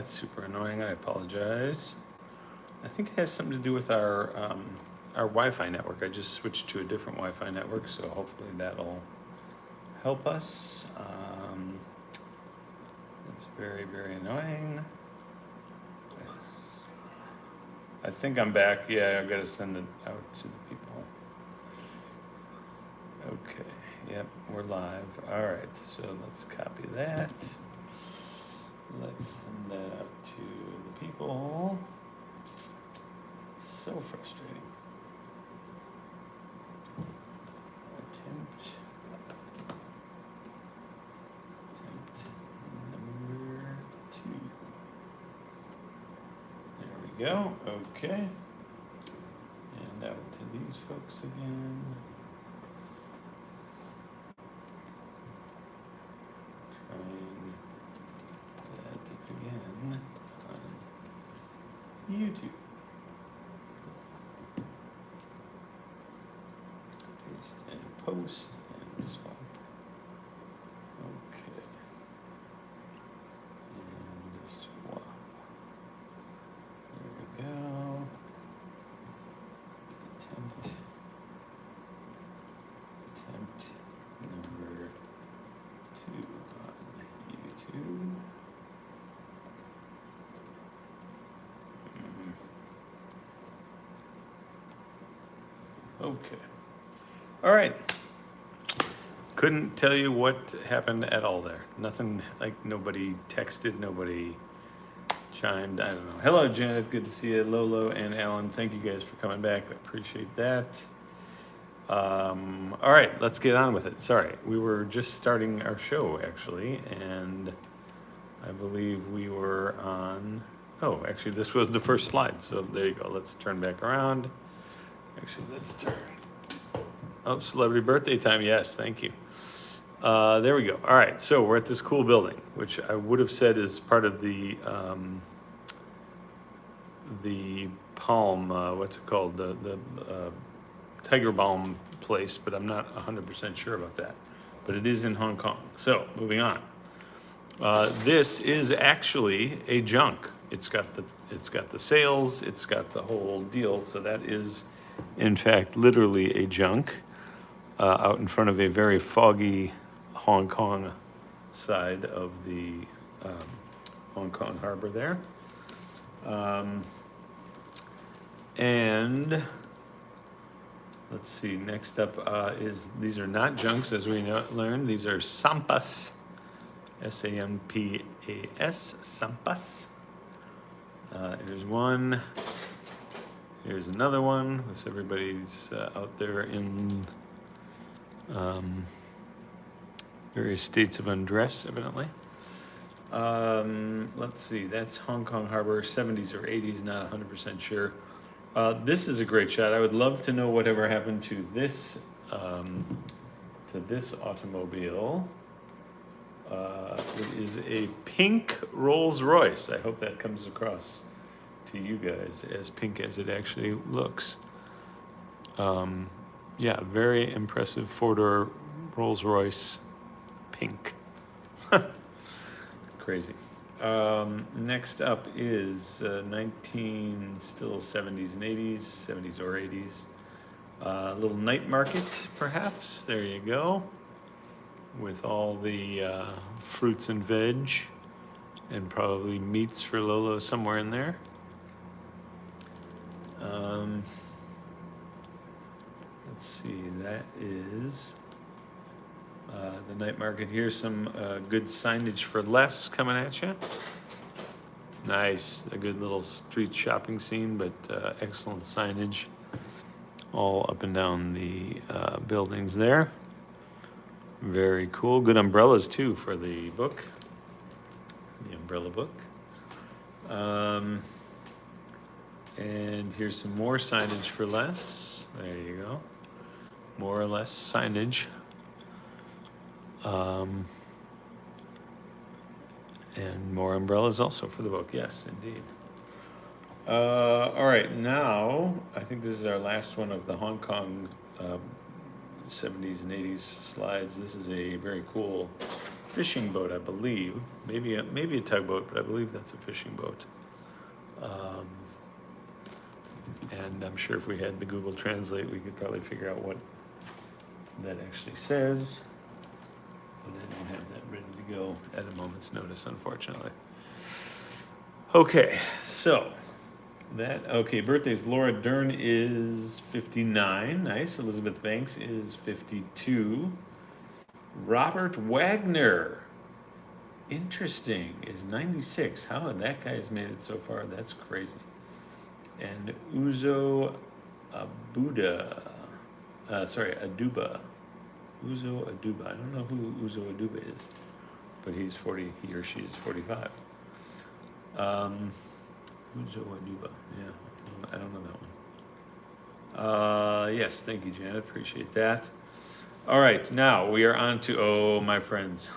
That's super annoying. I apologize. I think it has something to do with our Wi-Fi network. I just switched to a different Wi-Fi network, so hopefully that'll help us. It's very, very annoying. I think I'm back. Yeah, I've got to send it out to the people. Okay, yep, we're live. All right, so let's copy that. Let's send that out to the people. So frustrating. Attempt number 2. There we go. Okay. And out to these folks again. Trying that again on YouTube. Paste and post and swap. Okay. And swap. There we go. Attempt number 2 on YouTube. Okay. All right. Couldn't tell you what happened at all there. Nothing, like nobody texted, nobody chimed. I don't know. Hello, Janet. Good to see you. Lolo and Alan, thank you guys for coming back. I appreciate that. All right, let's get on with it. Sorry, we were just starting our show, actually, and I believe we were on... Oh, actually, this was the first slide, so there you go. Let's turn back around. Actually, let's turn... Oh, celebrity birthday time. Yes, thank you. There we go. All right, so we're at this cool building, which I would have said is part of the Palm, what's it called? The Tiger Balm place, but I'm not 100% sure about that. But it is in Hong Kong. So, moving on. This is actually a junk. It's got the sails, it's got the whole deal. So that is, in fact, literally a junk out in front of a very foggy Hong Kong side of the Hong Kong harbor there. And let's see, next up is, these are not junks as we learned, these are sampas, S-A-M-P-A-S, sampas. Here's one, here's another one, if everybody's out there in various states of undress, evidently. Let's see, that's Hong Kong Harbor, 70s or 80s, not 100% sure. This is a great shot. I would love to know whatever happened to this automobile. It is a pink Rolls Royce. I hope that comes across to you guys as pink as it actually looks. Yeah, very impressive 4-door Rolls Royce, pink. Crazy. Next up is still 70s and 80s, 70s or 80s. Little night market, perhaps. There you go. With all the fruits and veg, and probably meats for Lolo somewhere in there. Let's see, that is the night market. Here's some good signage for less coming at you. Nice, a good little street shopping scene, but excellent signage all up and down the buildings there. Very cool. Good umbrellas too for the book, the umbrella book. And here's some more signage for less. There you go. More or less signage. And more umbrellas also for the book. Yes, indeed. All right, now I think this is our last one of the Hong Kong 70s and 80s slides. This is a very cool fishing boat, I believe. Maybe a tugboat, but I believe that's a fishing boat. Um, and I'm sure if we had the Google Translate, we could probably figure out what that actually says. But I don't have that ready to go at a moment's notice, unfortunately. Okay, so birthdays. Laura Dern is 59. Nice. Elizabeth Banks is 52. Robert Wagner, interesting, is 96. How that guy has made it so far, that's crazy. And Uzo Aduba. Uzo Aduba. I don't know who Uzo Aduba is, but he's 40, he or she is 45. Uzo Aduba, yeah, I don't know that one. Yes, thank you, Janet, appreciate that. All right, now we are on to, oh, my friends,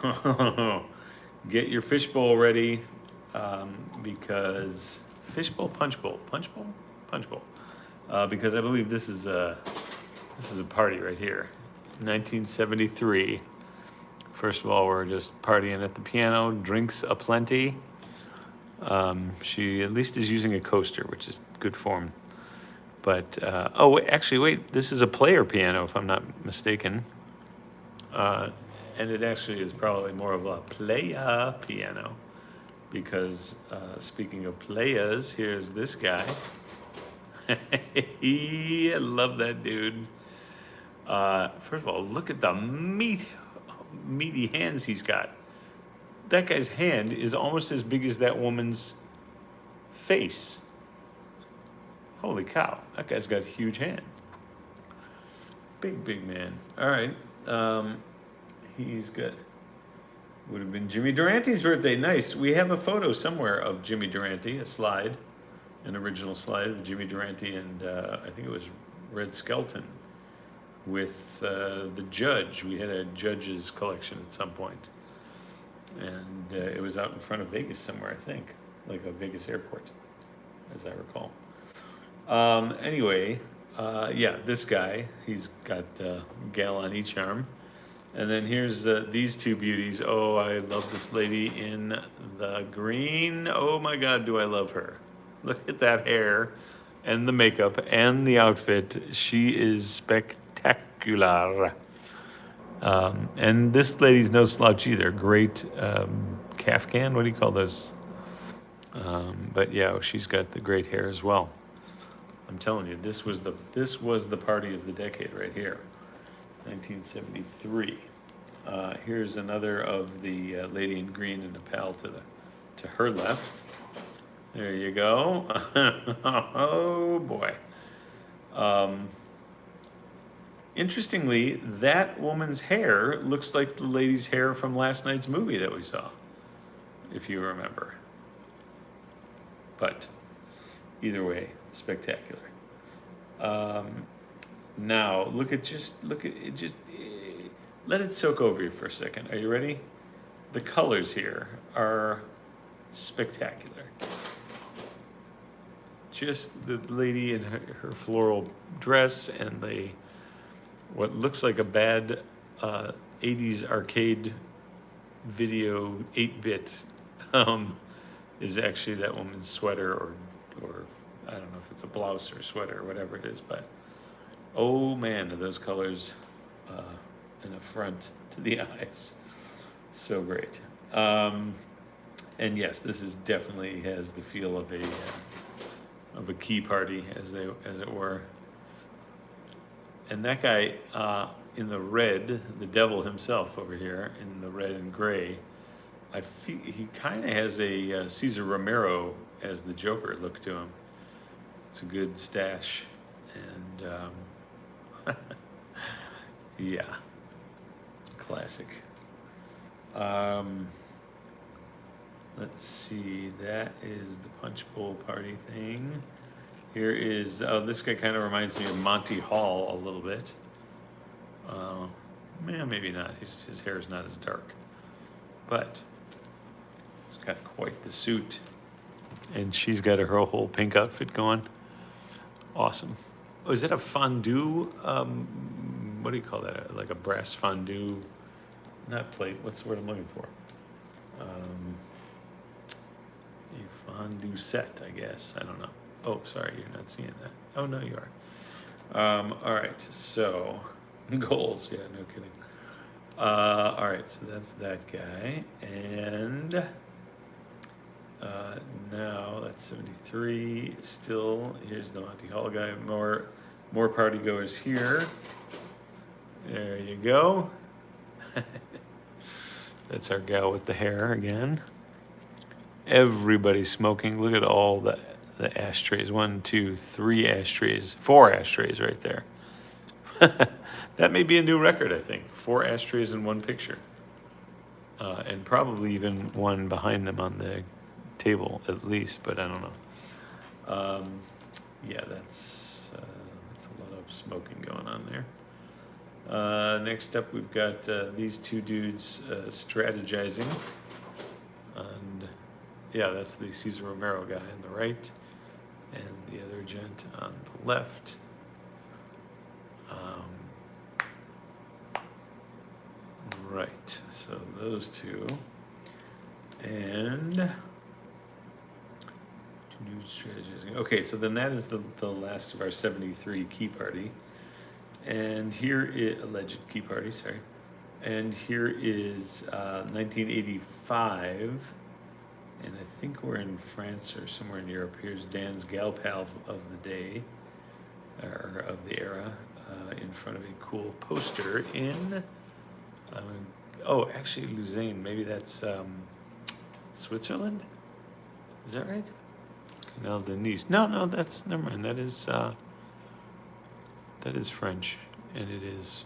get your fishbowl ready, because punch bowl, because I believe this is a party right here. 1973. First of all, we're just partying at the piano, drinks aplenty. She at least is using a coaster, which is good form. But, wait, this is a player piano, if I'm not mistaken. And it actually is probably more of a playa piano, because speaking of playas, here's this guy. I love that dude. First of all, look at the meaty hands he's got. That guy's hand is almost as big as that woman's face. Holy cow, that guy's got a huge hand. Big man. All right. Would have been Jimmy Durante's birthday. Nice. We have a photo somewhere of Jimmy Durante, an original slide of Jimmy Durante and I think it was Red Skelton with the Judge. We had a Judge's collection at some point. And it was out in front of Vegas somewhere, I think, like a Vegas airport, as I recall. This guy, he's got a gal on each arm. And then here's these two beauties. Oh, I love this lady in the green. Oh my God, do I love her. Look at that hair and the makeup and the outfit. She is spectacular. And this lady's no slouch either. Great Kaftan, what do you call those? But yeah, she's got the great hair as well. I'm telling you, this was the party of the decade right here, 1973. Here's another of the lady in green and a pal to her left. There you go. Oh boy. Interestingly, that woman's hair looks like the lady's hair from last night's movie that we saw, if you remember. But either way, spectacular. Now let it soak over you for a second. Are you ready? The colors here are spectacular. Just the lady in her floral dress and what looks like a bad 80s arcade video 8-bit is actually that woman's sweater or I don't know if it's a blouse or sweater or whatever it is, but oh man, are those colors an affront to the eyes. So great. And yes, this is definitely has the feel of a key party, as it were. And that guy in the red, the devil himself over here in the red and gray, I feel he kind of has a Cesar Romero as the Joker look to him. It's a good stash, and yeah, classic. Let's see, that is the punch bowl party thing. Here is, this guy kind of reminds me of Monty Hall a little bit. Maybe not, his hair is not as dark. But he's got quite the suit. And she's got her whole pink outfit going. Awesome. Oh, is that a fondue? What do you call that? Like a brass fondue not plate, what's the word I'm looking for? A fondue set, I guess. I don't know. Oh, sorry, you're not seeing that. Oh, no, you are. All right, so goals. Yeah, no kidding. All right, so that's that guy. And now that's 73. Still, here's the Monty Hall guy. More party goers here. There you go. That's our gal with the hair again. Everybody's smoking. Look at all the ashtrays. 1, 2, 3 ashtrays. 4 ashtrays right there. That may be a new record, I think. 4 ashtrays in one picture. And probably even one behind them on the table at least, but I don't know. Yeah, that's a lot of smoking going on there. Next up, we've got these two dudes strategizing. And yeah, that's the Cesar Romero guy on the right, and the other gent on the left. Right, so those two. And two dudes strategizing. Okay, so then that is the last of our 73 key party. And here is alleged key party, sorry. And here is 1985, and I think we're in France or somewhere in Europe. Here's Dan's gal pal of the day, or of the era, in front of a cool poster in, oh, actually Lausanne, maybe that's Switzerland? Is that right? Canal de Nice. No, that's, never mind, that is French, and it is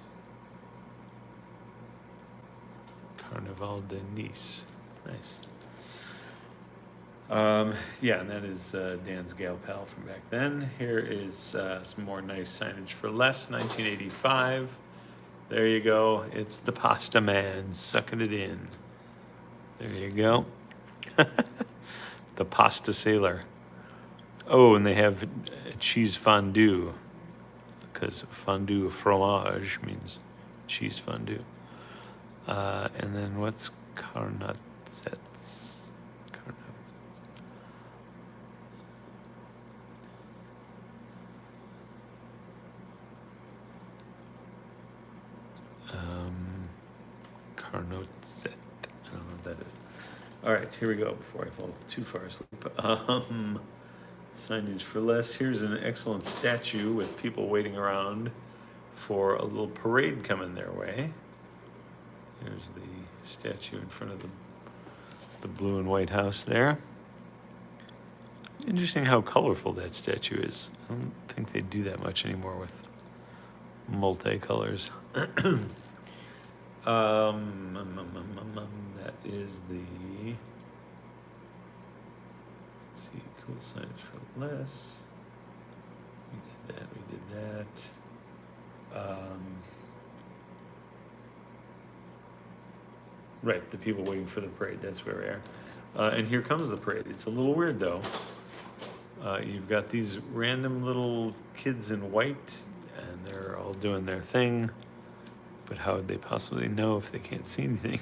Carnaval de Nice. Nice. Yeah, and that is Dan's gal pal from back then. Here is some more nice signage for less, 1985. There you go. It's the Pasta Man sucking it in. There you go. The Pasta Sailor. Oh, and they have cheese fondue, because fondue fromage means cheese fondue. And then what's carnotzets? Carnotzet. I don't know what that is. All right, here we go before I fall too far asleep. Signage for less. Here's an excellent statue with people waiting around for a little parade coming their way. Here's the statue in front of the blue and white house there. Interesting how colorful that statue is. I don't think they do that much anymore with multicolors. That is the, let's see, cool signage for less. We did that. Right, the people waiting for the parade, that's where we are. And here comes the parade. It's a little weird though. You've got these random little kids in white, and they're all doing their thing. But how would they possibly know if they can't see anything?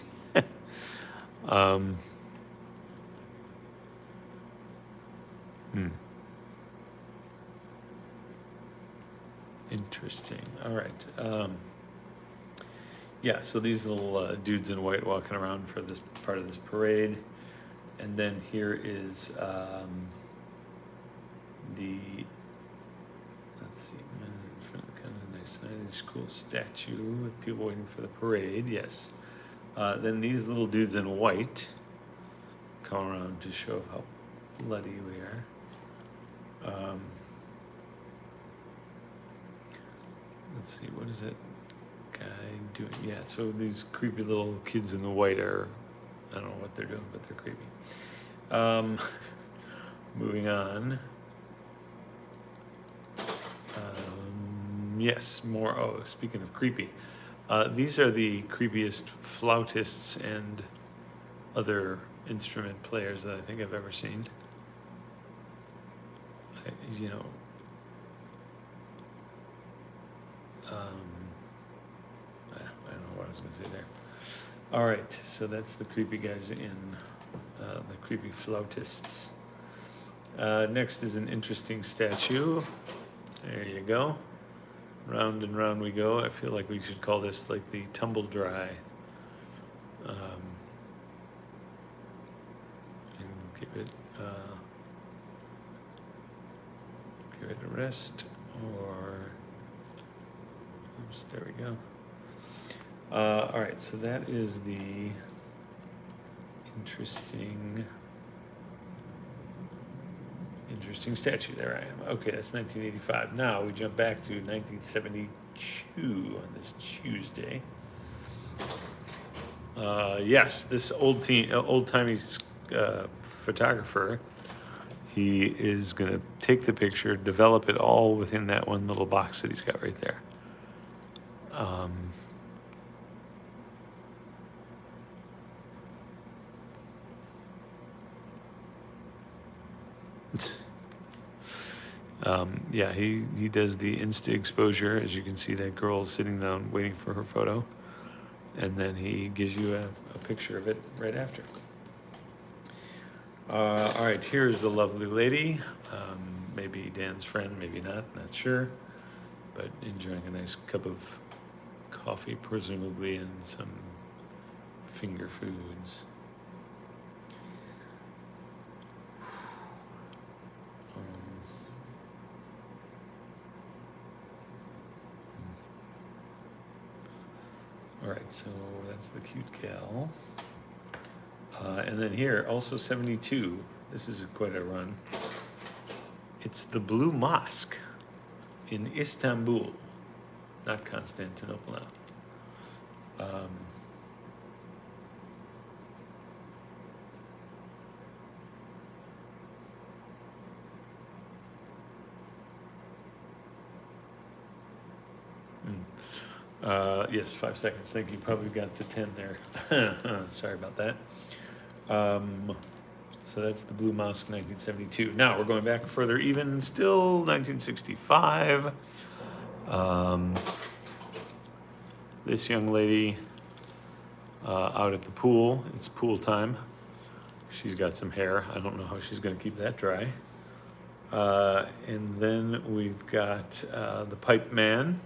Interesting. All right. Yeah, so these little dudes in white walking around for this part of this parade. And then here is let's see, in front of kind of nice signage, cool statue with people waiting for the parade, yes. Then these little dudes in white come around to show how bloody we are. Let's see, what is that guy doing? Yeah, so these creepy little kids in the white are, I don't know what they're doing, but they're creepy. Moving on. Yes, more. Oh, speaking of creepy, these are the creepiest flautists and other instrument players that I think I've ever seen. I don't know what I was going to say there. All right, so that's the creepy guys in the creepy flautists. Next is an interesting statue. There you go. Round and round we go. I feel like we should call this like the tumble dry. And give it a rest, or oops, there we go. All right, so that is the interesting statue. There I am. Okay, that's 1985. Now we jump back to 1972 on this Tuesday. Yes, this old-timey photographer, he is going to take the picture, develop it all within that one little box that he's got right there. Yeah, he does the insta exposure. As you can see, that girl sitting down waiting for her photo, and then he gives you a picture of it right after. All right, here's the lovely lady. Maybe Dan's friend, maybe not sure, but enjoying a nice cup of coffee, presumably, and some finger foods. All right, so that's the cute gal. And then here, also 72. This is quite a run. It's the Blue Mosque in Istanbul, not Constantinople now. Yes, 5 seconds. Thank you. Probably got to 10 there. Sorry about that. So that's the Blue Mosque, 1972. Now we're going back further, even still 1965. This young lady out at the pool. It's pool time. She's got some hair. I don't know how she's going to keep that dry. And then we've got the pipe man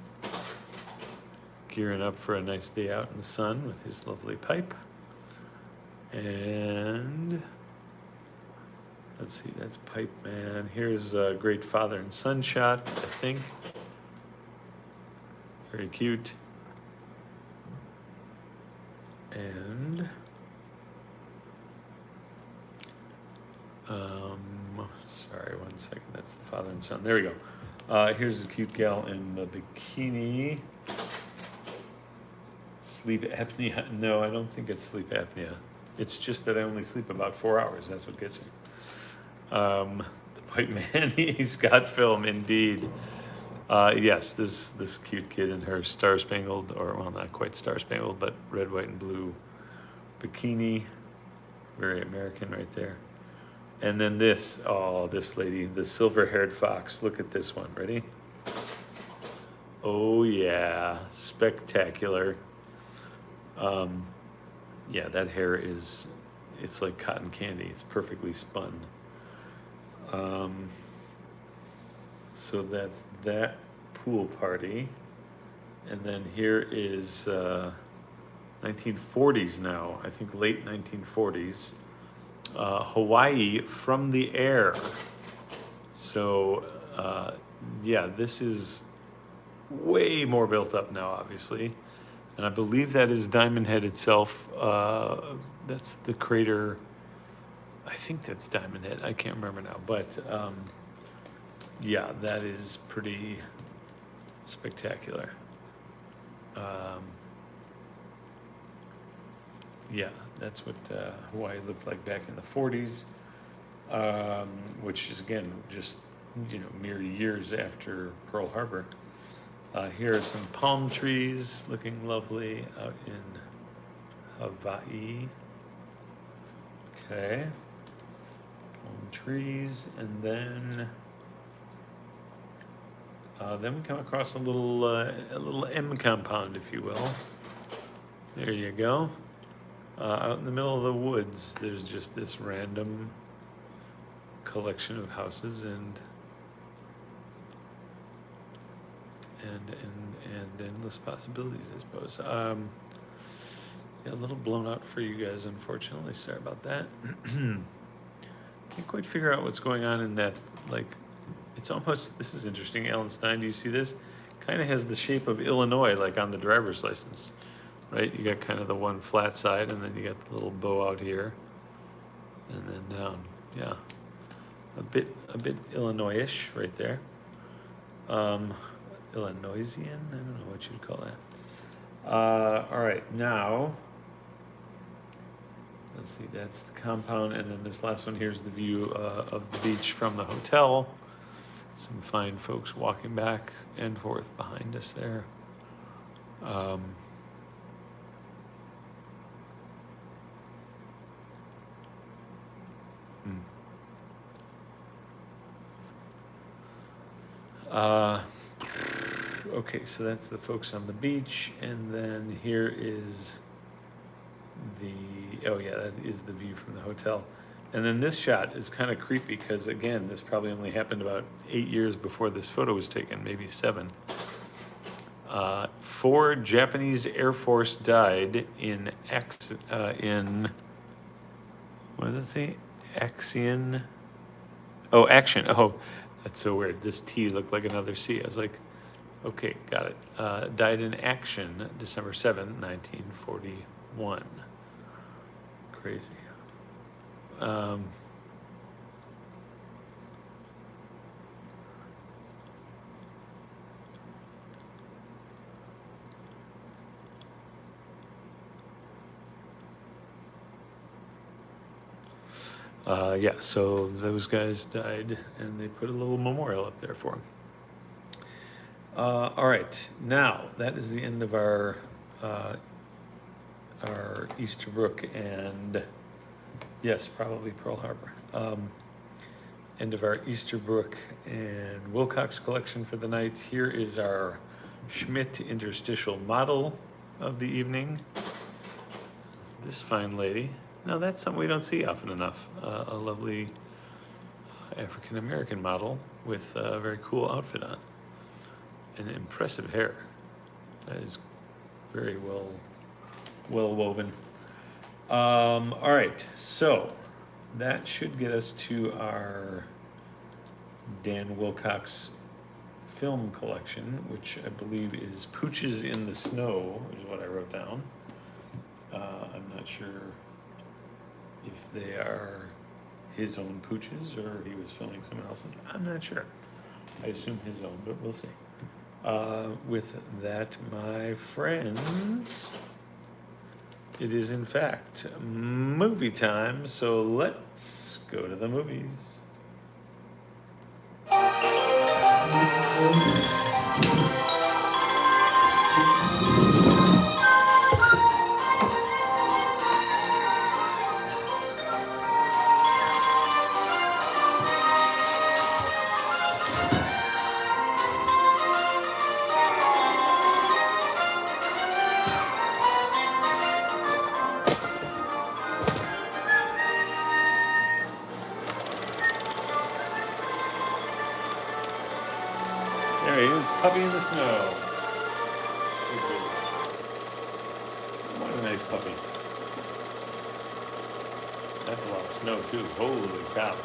gearing up for a nice day out in the sun with his lovely pipe. And let's see, that's pipe man. Here's a great father and son shot, I think. Very cute. And sorry, 1 second. That's the father and son. There we go. Here's a cute gal in the bikini. Sleep apnea? No, I don't think it's sleep apnea. It's just that I only sleep about 4 hours. That's what gets me. The pipe man, he's got film indeed. Yes, this cute kid in her star-spangled, or well, not quite star-spangled, but red, white, and blue bikini. Very American right there. And then this lady, the silver-haired fox. Look at this one. Ready? Oh yeah, spectacular. Yeah, that hair it's like cotton candy. It's perfectly spun. So that's that pool party. And then here is 1940s now, I think late 1940s. Hawaii from the air. So yeah, this is way more built up now, obviously. And I believe that is Diamond Head itself. That's the crater. I think that's Diamond Head. I can't remember now. But yeah, that is pretty spectacular. Yeah, that's what Hawaii looked like back in the 40s, which is, again, just, mere years after Pearl Harbor. Here are some palm trees looking lovely out in Hawaii. Okay. Palm trees, and then we come across a little M compound, if you will. There you go. Out in the middle of the woods, there's just this random collection of houses and endless possibilities, I suppose. Yeah, a little blown out for you guys, unfortunately. Sorry about that. Can't quite figure out what's going on in that. Like, it's almost, this is interesting. Alan Stein, do you see this? Kind of has the shape of Illinois, like on the driver's license, right? You got kind of the one flat side, and then you got the little bow out here, and then down. Yeah, a bit Illinois-ish right there. Illinoisian? I don't know what you'd call that. All right, now, let's see, that's the compound, and then this last one here is the view of the beach from the hotel. Some fine folks walking back and forth behind us there. Okay, so that's the folks on the beach, and then here is the, oh yeah, that is the view from the hotel. And then this shot is kind of creepy because, again, this probably only happened about 8 years before this photo was taken, maybe 7. 4 Japanese Air Force died in what does it say? Action. Oh, action. Oh, that's so weird. This T looked like another C. I was like, okay, got it. Died in action December 7th, 1941. Crazy. Yeah, so those guys died, and they put a little memorial up there for them. All right, now that is the end of our Easterbrook and, yes, probably Pearl Harbor. End of our Easterbrook and Wilcox collection for the night. Here is our Schmidt interstitial model of the evening. This fine lady. Now that's something we don't see often enough. A lovely African-American model with a very cool outfit on and impressive hair. That is very well woven. All right, so that should get us to our Dan Wilcox film collection, which I believe is Pooches in the Snow, is what I wrote down. I'm not sure if they are his own pooches or he was filming someone else's. I'm not sure. I assume his own, but we'll see. With that, my friends, it is in fact movie time, so let's go to the movies. There he is, Puppy in the Snow. What a nice puppy. That's a lot of snow too. Holy cow.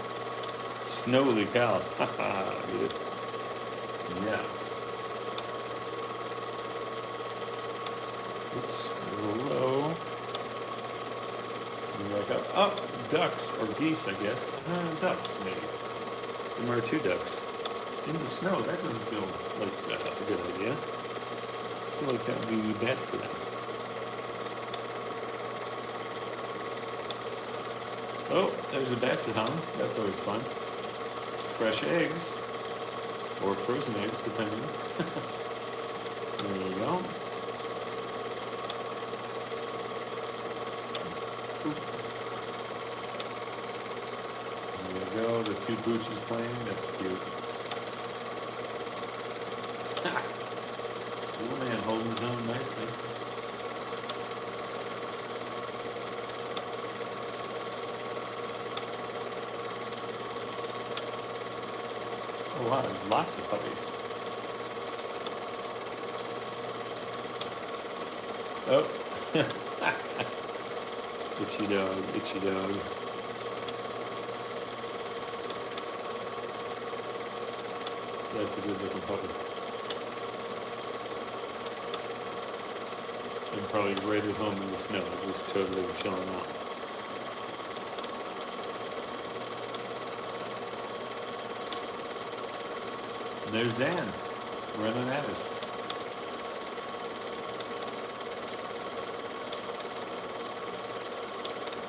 Snowly cow. Haha, good. Yeah. Oops, a little low. Back up. Oh, ducks or geese, I guess. Ducks, maybe. There are 2 ducks. In the snow, that doesn't feel like a good idea. I feel like that would be bad for them. Oh, there's a basset hound. That's always fun. Fresh eggs. Or frozen eggs, depending. There we go. Oop. There we go. The 2 pooches playing. That's cute. Little man holding his own nicely. Oh wow, there's lots of puppies. Oh. Itchy dog, itchy dog. That's a good looking puppy. I'm probably right at home in the snow, just totally chilling out. And there's Dan, running at us.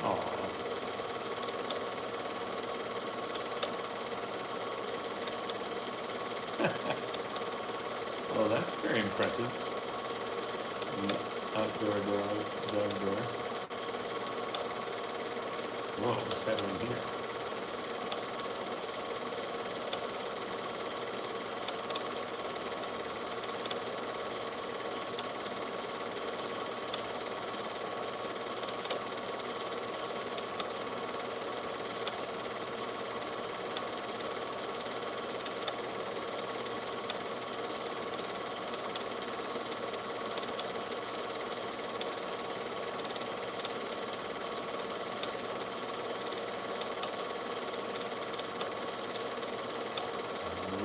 Aw. Well, that's very impressive. Outdoor dog door. Whoa, what's happening here?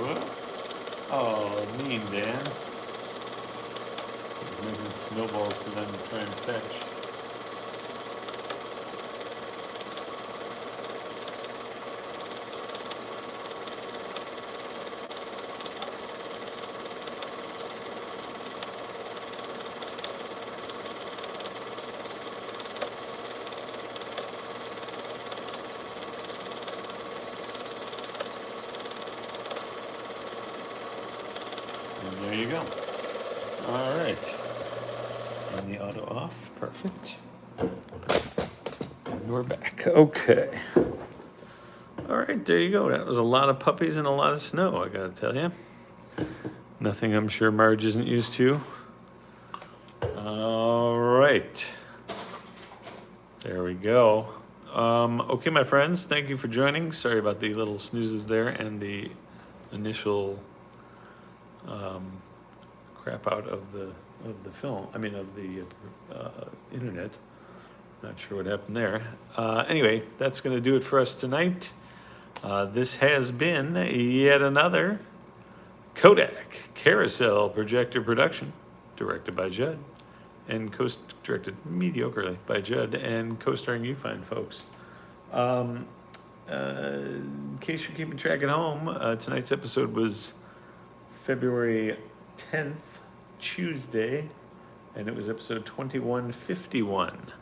What? Oh, mean Dan. He's making snowballs for them to try and fetch. And there you go. All right. And the auto off. Perfect. And we're back. Okay. All right, there you go. That was a lot of puppies and a lot of snow, I gotta tell you. Nothing I'm sure Marge isn't used to. All right. There we go. Okay, my friends, thank you for joining. Sorry about the little snoozes there and the initial crap out of the film. I mean, of the internet. Not sure what happened there. Anyway, that's going to do it for us tonight. This has been yet another Kodak Carousel Projector production, directed by Judd, and directed mediocrely by Judd, and co-starring you fine folks. In case you're keeping track at home, tonight's episode was February 10th, Tuesday, and it was episode 2151.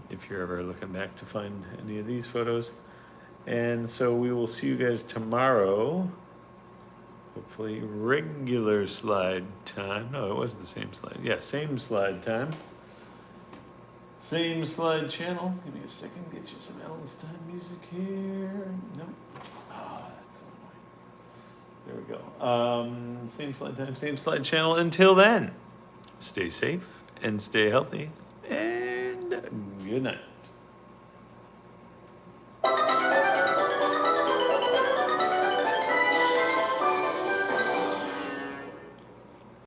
If you're ever looking back to find any of these photos. And so we will see you guys tomorrow. Hopefully regular slide time. No, it was the same slide. Yeah, same slide time. Same slide channel. Give me a second, get you some Ellen's Time music here. Nope. Ah, that's so annoying. There we go. Same slide time, same slide channel. Until then, stay safe and stay healthy. And good night.